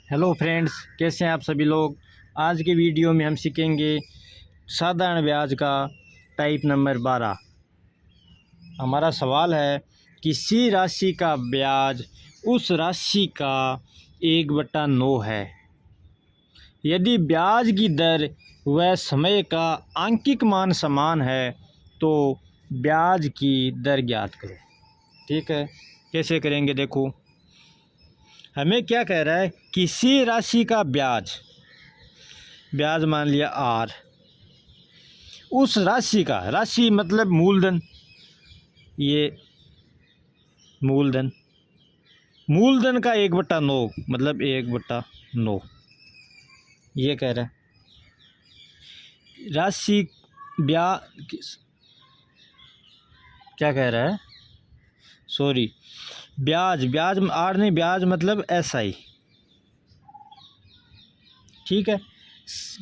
Hello friends, कैसे हैं आप सभी लोग। आज के वीडियो में हम सीखेंगे साधारण ब्याज का टाइप नंबर 12। हमारा सवाल है, किसी राशि का ब्याज उस राशि का 1/9 है। यदि ब्याज की दर व समय का आंकिक मान समान है तो ब्याज की दर ज्ञात करो। ठीक है, कैसे करेंगे देखो। हमें क्या कह रहा है, किसी राशि का ब्याज मान लिया आर, उस राशि का, राशि मतलब मूलधन, ये मूलधन का 1/9 मतलब 1/9 ये कह रहा है। राशि क्या कह रहा है, सॉरी, ब्याज आर नहीं, ब्याज मतलब SI। ठीक है,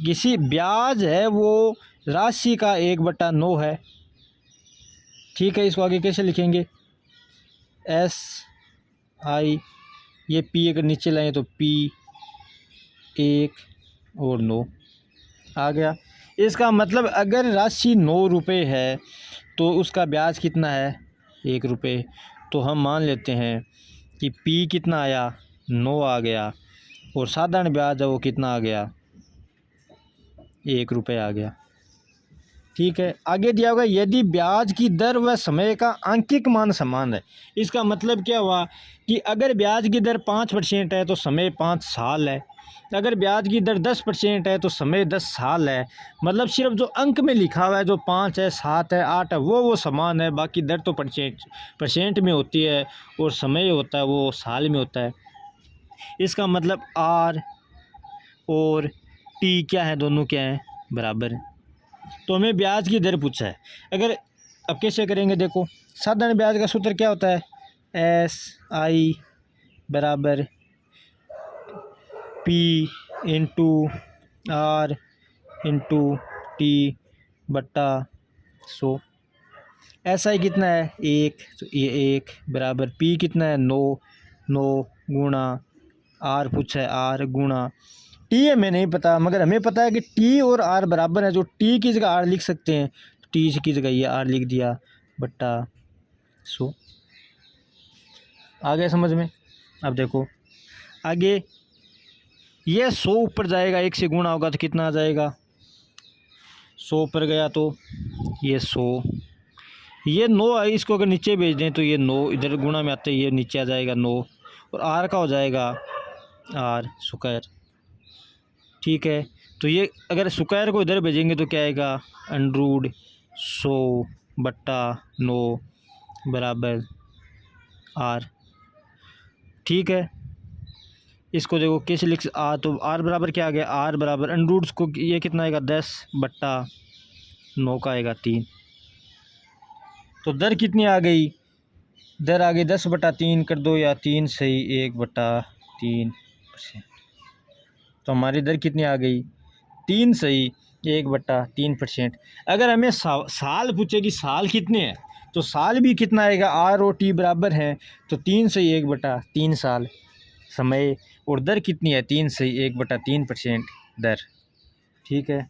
किसी ब्याज है वो राशि का 1/9 है। ठीक है, इसको आगे कैसे लिखेंगे, SI, ये P अगर नीचे लाएं तो P 1 और 9 आ गया। इसका मतलब अगर राशि 9 रुपये है तो उसका ब्याज कितना है, 1 रुपये। तो हम मान लेते हैं कि P कितना आया, 9 आ गया, और साधारण ब्याज है वो कितना आ गया, 1 रुपये आ गया। ठीक है, आगे दिया होगा यदि ब्याज की दर व समय का आंकिक मान समान है। इसका मतलब क्या हुआ कि अगर ब्याज की दर 5% है तो समय 5 साल है, अगर ब्याज की दर 10% है तो समय 10 साल है। मतलब सिर्फ जो अंक में लिखा हुआ है, जो 5 है, 7 है, 8 है, वो समान है, बाकी दर तो परसेंट में होती है और समय होता है वो साल में होता है। इसका मतलब आर और टी क्या है, दोनों क्या हैं, बराबर है। तो हमें ब्याज की दर पूछा है। अगर अब कैसे करेंगे देखो, साधारण ब्याज का सूत्र क्या होता है, SI बराबर P into R into T बट्टा 100। SI कितना है, 1, तो ये 1 बराबर P कितना है, 9 गुणा R पूछा है, R गुणा T हमें नहीं पता, मगर हमें पता है कि T और R बराबर है। जो T की जगह R लिख सकते हैं, तो T की जगह ये R लिख दिया, बट्टा 100। आ गया समझ में। अब देखो आगे, ये 100 ऊपर जाएगा, 1 से गुणा होगा तो कितना आ जाएगा, 100 ऊपर गया तो ये 100, ये 9 है, इसको अगर नीचे भेज दें तो ये 9 इधर गुणा में आते ये नीचे आ जाएगा 9, और R का हो जाएगा R स्क्वायर। ठीक है, तो ये अगर स्क्वायर को इधर भेजेंगे तो क्या आएगा, √100 बट्टा 9 बराबर R। ठीक है, इसको देखो कैसे लिख, तो R बराबर क्या आ गया, R बराबर √, को ये कितना आएगा, 10 बट्टा 9 का आएगा 3। तो दर कितनी आ गई, दर आ गई 10/3 कर दो, या 3 सही 1/3%। तो हमारी दर कितनी आ गई, 3 सही 1/3%। अगर हमें साल पूछे कि साल कितने हैं, तो साल भी कितना आएगा, R और T बराबर हैं, तो 3 सही 1/3 साल समय, और दर कितनी है, 3 सही 1/3% दर। ठीक है,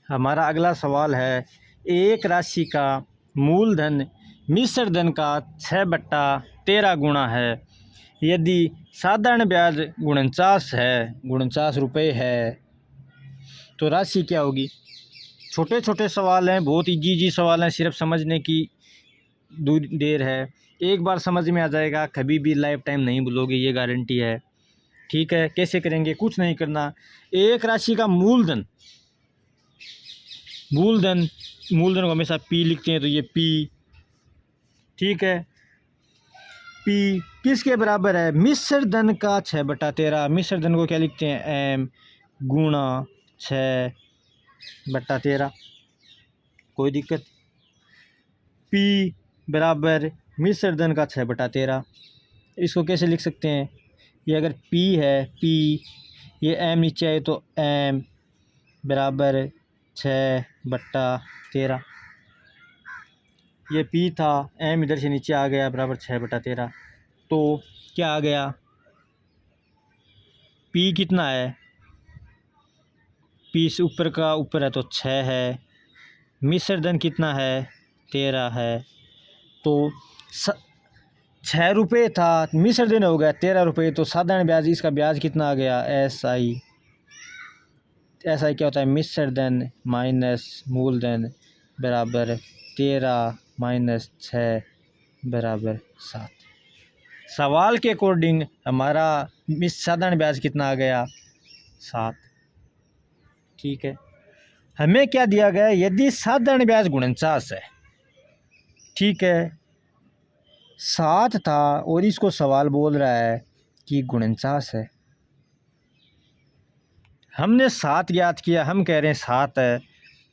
हमारा अगला सवाल है, एक राशि का मूलधन मिश्र धन का 6/13 गुणा है। यदि साधारण ब्याज 49 है, 49 रुपये है, तो राशि क्या होगी। छोटे छोटे सवाल हैं, बहुत इजी सवाल हैं, सिर्फ समझने की देर है। एक बार समझ में आ जाएगा, कभी भी लाइफ टाइम नहीं भूलोगे, ये गारंटी है। ठीक है, कैसे करेंगे, कुछ नहीं करना। एक राशि का मूलधन को हमेशा P लिखते हैं, तो ये P। ठीक है, P किसके बराबर है, मिश्र धन का 6/13। मिश्र धन को क्या लिखते हैं, M गुणा 6/13। कोई दिक्कत। P बराबर मिश्र धन का 6/13, इसको कैसे लिख सकते हैं, ये अगर P है, P, ये M नीचे आए तो M बराबर 6/13। ये P था, M इधर से नीचे आ गया, बराबर 6/13। तो क्या आ गया, पी कितना है, पी से ऊपर का ऊपर है तो 6 है, मिश्र धन कितना है 13 है, तो 6 रुपये था, मिश्र धन हो गया 13 रुपये, तो साधारण ब्याज इसका ब्याज कितना आ गया SI। SI क्या होता है, मिश्र धन माइनस मूलधन बराबर 13 माइनस 6 बराबर 7। सवाल के अकॉर्डिंग हमारा साधारण ब्याज कितना आ गया 7। ठीक है, हमें क्या दिया गया, यदि साधारण ब्याज 49 है, ठीक है 7 था और इसको सवाल बोल रहा है कि 49 है। हमने 7 ज्ञात किया, हम कह रहे हैं 7 है,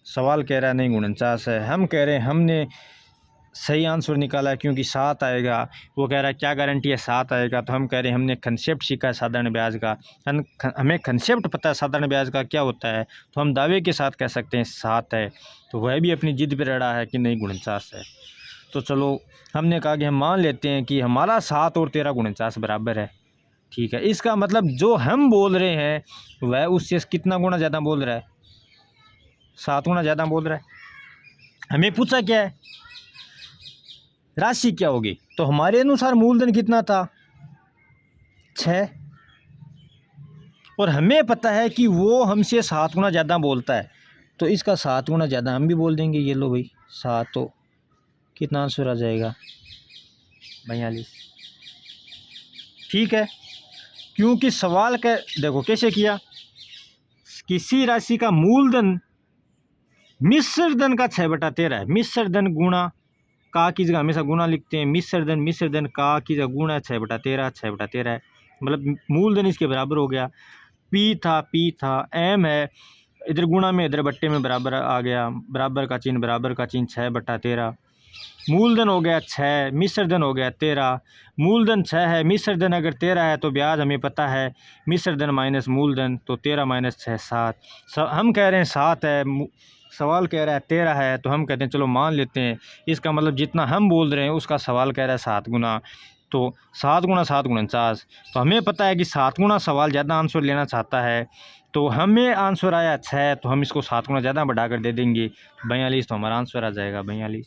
सवाल कह रहा है नहीं 49 है। हम कह रहे हैं हमने सही आंसर निकाला क्योंकि 7 आएगा, वो कह रहा है क्या गारंटी है 7 आएगा, तो हम कह रहे हैं हमने कंसेप्ट सीखा है साधारण ब्याज का, हमें कंसेप्ट पता है साधारण ब्याज का क्या होता है, तो हम दावे के साथ कह सकते हैं 7 है। तो वह भी अपनी जिद पर अड़ा है कि नहीं 49 है। तो चलो हमने कहा कि हम मान लेते हैं कि हमारा 7 और 13 49 बराबर है। ठीक है, इसका मतलब जो हम बोल रहे हैं वह उससे कितना गुना ज़्यादा बोल रहा है, 7 गुना ज़्यादा बोल रहा है। हमें पूछा क्या है, राशि क्या होगी, तो हमारे अनुसार मूलधन कितना था 6, और हमें पता है कि वो हमसे 7 गुना ज़्यादा बोलता है, तो इसका 7 गुना ज़्यादा हम भी बोल देंगे। ये लो भाई 7, तो कितना आंसर आ जाएगा 42। ठीक है, क्योंकि सवाल का देखो कैसे किया, किसी राशि का मूलधन मिश्र धन का 6/13 है, मिश्र धन गुणा का की जगह हमेशा गुणा लिखते हैं, मिश्र धन का की जगह गुणा 6/13 है, मतलब मूलधन इसके बराबर हो गया। पी था एम है, इधर गुणा में इधर बट्टे में बराबर आ गया, बराबर का चिन्ह 6/13, मूलधन हो गया 6, मिश्र धन हो गया 13, मूलधन 6 है, मिश्र धन अगर 13 है तो ब्याज हमें पता है मिश्र धन माइनस मूलधन, तो 13 माइनस 6 7। हम कह रहे हैं 7 है, सवाल कह रहा है 13 है, तो हम कहते हैं चलो मान लेते हैं। इसका मतलब जितना हम बोल रहे हैं उसका सवाल कह रहा है 7 गुना, तो 7 गुना 7 49। तो हमें पता है कि 7 गुना सवाल ज़्यादा आंसर लेना चाहता है, तो हमें आंसर आया 6, तो हम इसको 7 गुना ज़्यादा बढ़ा कर दे देंगे 42, तो हमारा आंसर आ जाएगा 42।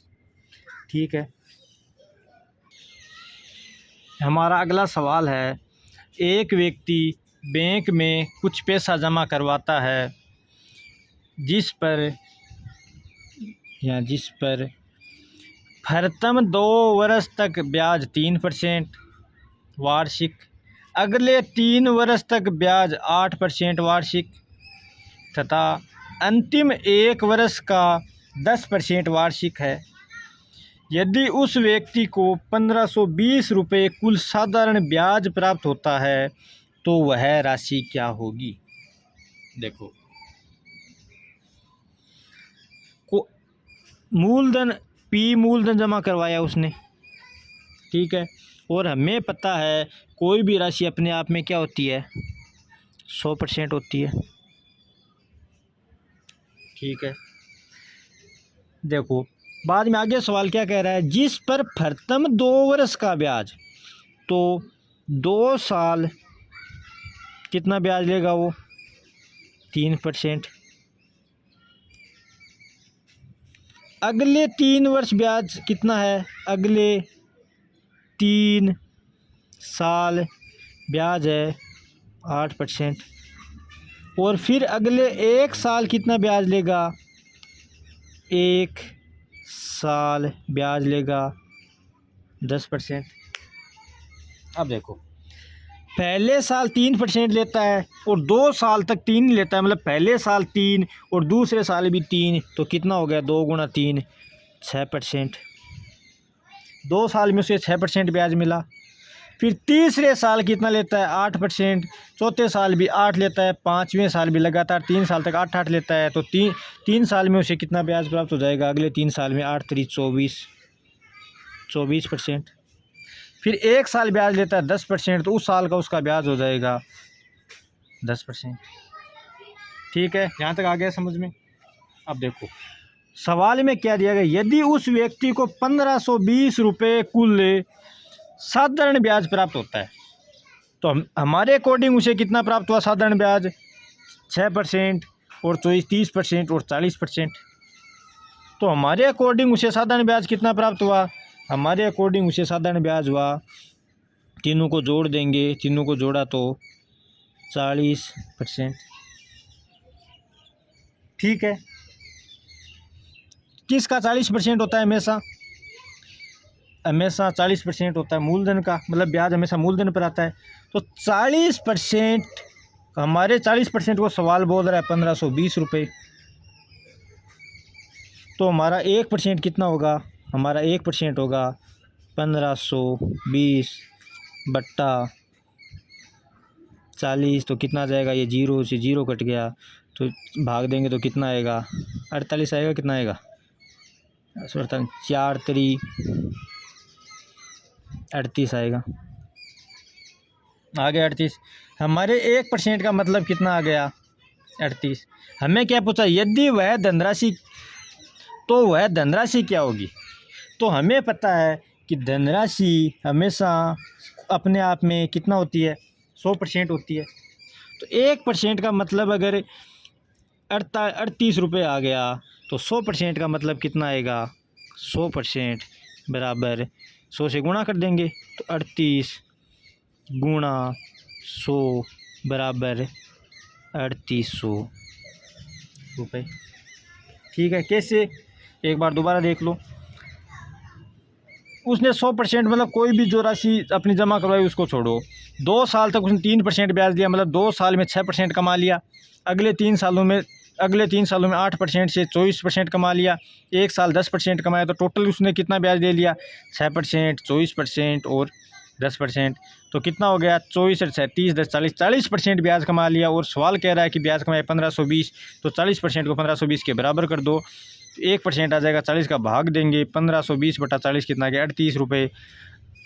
ठीक है, हमारा अगला सवाल है, एक व्यक्ति बैंक में कुछ पैसा जमा करवाता है जिस पर प्रथम 2 वर्ष तक ब्याज 3% वार्षिक, अगले 3 वर्ष तक ब्याज 8% वार्षिक तथा अंतिम 1 वर्ष का 10% वार्षिक है। यदि उस व्यक्ति को 1520 रुपये कुल साधारण ब्याज प्राप्त होता है तो वह राशि क्या होगी। देखो मूलधन मूलधन जमा करवाया उसने, ठीक है, और हमें पता है कोई भी राशि अपने आप में क्या होती है 100% होती है। ठीक है, देखो बाद में आगे सवाल क्या कह रहा है, जिस पर प्रथम 2 वर्ष का ब्याज, तो 2 साल कितना ब्याज लेगा वो 3%, अगले 3 वर्ष ब्याज कितना है, अगले 3 साल ब्याज है 8%, और फिर अगले 1 साल कितना ब्याज लेगा, 1 साल ब्याज लेगा 10%। अब देखो पहले साल 3% लेता है और 2 साल तक 3 लेता है, मतलब पहले साल 3 और दूसरे साल भी 3, तो कितना हो गया 2 गुना 3 6%, 2 साल में उसे 6% ब्याज मिला। फिर तीसरे साल कितना लेता है 8%, चौथे साल भी 8 लेता है, 5वें साल भी लगातार 3 साल तक 8 लेता है, तो 3 साल में उसे कितना ब्याज प्राप्त हो जाएगा, अगले 3 साल में 8 3 24%। फिर 1 साल ब्याज लेता है 10%, तो उस साल का उसका ब्याज हो जाएगा 10%। ठीक है, यहाँ तक आ गया समझ में। अब देखो सवाल में क्या दिया गया, यदि उस व्यक्ति को 1520 रुपये कुल साधारण ब्याज प्राप्त होता है तो हमारे अकॉर्डिंग उसे कितना प्राप्त हुआ साधारण ब्याज? 6% और 30% और 40%। तो हमारे अकॉर्डिंग उसे साधारण ब्याज कितना प्राप्त हुआ? हमारे अकॉर्डिंग उसे साधारण ब्याज हुआ, तीनों को जोड़ देंगे, तीनों को जोड़ा तो 40%। ठीक है, किसका 40% होता है? हमेशा 40% होता है मूलधन का, मतलब ब्याज हमेशा मूलधन पर आता है। तो 40%, हमारे 40% को सवाल बोल रहा है 1520 रुपये। तो हमारा 1% कितना होगा? हमारा 1% होगा 1520 बट्टा 40। तो कितना जाएगा? ये जीरो से जीरो कट गया, तो भाग देंगे तो कितना आएगा? 48 आएगा। कितना आएगा? 4 3 38 आएगा। आ गया 38। हमारे 1% का मतलब कितना आ गया? 38। हमें क्या पूछा? यदि वह धनराशि, तो वह धनराशि क्या होगी? तो हमें पता है कि धनराशि हमेशा अपने आप में कितना होती है? 100% होती है। तो 1% का मतलब अगर 38 रुपये आ गया, तो 100% का मतलब कितना आएगा? 100% बराबर 100 से गुणा कर देंगे, तो 38 गुणा 100 बराबर 3800 रुपये। ठीक है, कैसे? एक बार दोबारा देख लो। उसने 100% मतलब कोई भी जो राशि अपनी जमा करवाई उसको छोड़ो, 2 साल तक उसने 3% ब्याज दिया, मतलब 2 साल में 6% कमा लिया। अगले 3 सालों में 8% से 24% कमा लिया। 1 साल 10% कमाया, तो टोटल उसने कितना ब्याज दे लिया? 6%, 24% और 10%। तो कितना हो गया? 24 और 30 10 40% ब्याज कमा लिया। और सवाल कह रहा है कि ब्याज कमाए 1520, तो 40% को 1520 के बराबर कर दो, 1% आ जाएगा। 40 का भाग देंगे, 1520 बटा 40 कितना गया? 38 रुपये।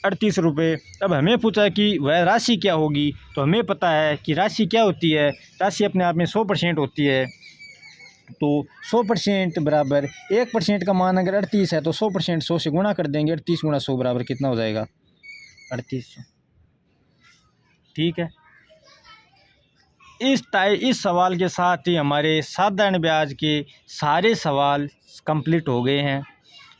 38 रुपये। अब हमें पूछा है कि वह राशि क्या होगी, तो हमें पता है कि राशि क्या होती है। राशि अपने आप में 100% होती है। तो 100% बराबर 1% का मान अगर 38 है, तो 100% 100 से गुणा कर देंगे। 38 गुणा 100 बराबर कितना हो जाएगा? 3800। ठीक है, इस सवाल के साथ ही हमारे साधारण ब्याज के सारे सवाल कंप्लीट हो गए हैं।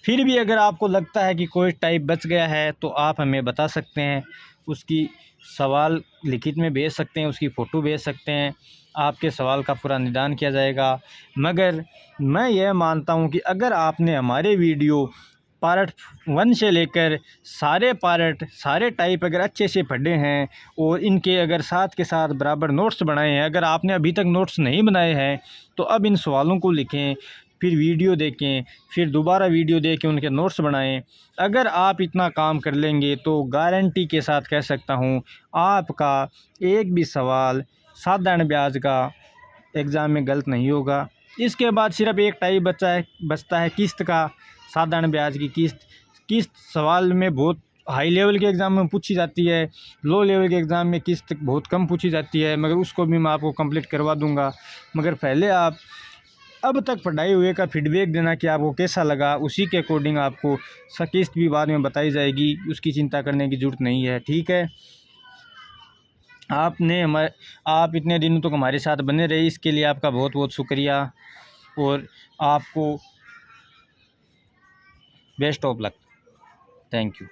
फिर भी अगर आपको लगता है कि कोई टाइप बच गया है, तो आप हमें बता सकते हैं। उसकी सवाल लिखित में भेज सकते हैं, उसकी फ़ोटो भेज सकते हैं, आपके सवाल का पूरा निदान किया जाएगा। मगर मैं यह मानता हूं कि अगर आपने हमारे वीडियो पार्ट 1 से लेकर सारे टाइप अगर अच्छे से पढ़े हैं और इनके अगर साथ के साथ बराबर नोट्स बनाए हैं, अगर आपने अभी तक नोट्स नहीं बनाए हैं, तो अब इन सवालों को लिखें, फिर वीडियो देखें, फिर दोबारा वीडियो देख के उनके नोट्स बनाएं। अगर आप इतना काम कर लेंगे, तो गारंटी के साथ कह सकता हूं, आपका एक भी सवाल साधारण ब्याज का एग्ज़ाम में गलत नहीं होगा। इसके बाद सिर्फ एक टाइप बचता है किस्त का। साधारण ब्याज की किस्त सवाल में बहुत हाई लेवल के एग्ज़ाम में पूछी जाती है, लो लेवल के एग्ज़ाम में किस्त बहुत कम पूछी जाती है, मगर उसको भी मैं आपको कंप्लीट करवा दूंगा। मगर पहले आप अब तक पढ़ाई हुए का फीडबैक देना कि आपको कैसा लगा, उसी के अकॉर्डिंग आपको किस्त भी बाद में बताई जाएगी, उसकी चिंता करने की ज़रूरत नहीं है। ठीक है, आप इतने दिनों तक हमारे साथ बने रहे, इसके लिए आपका बहुत बहुत शुक्रिया और आपको best of luck. Thank you.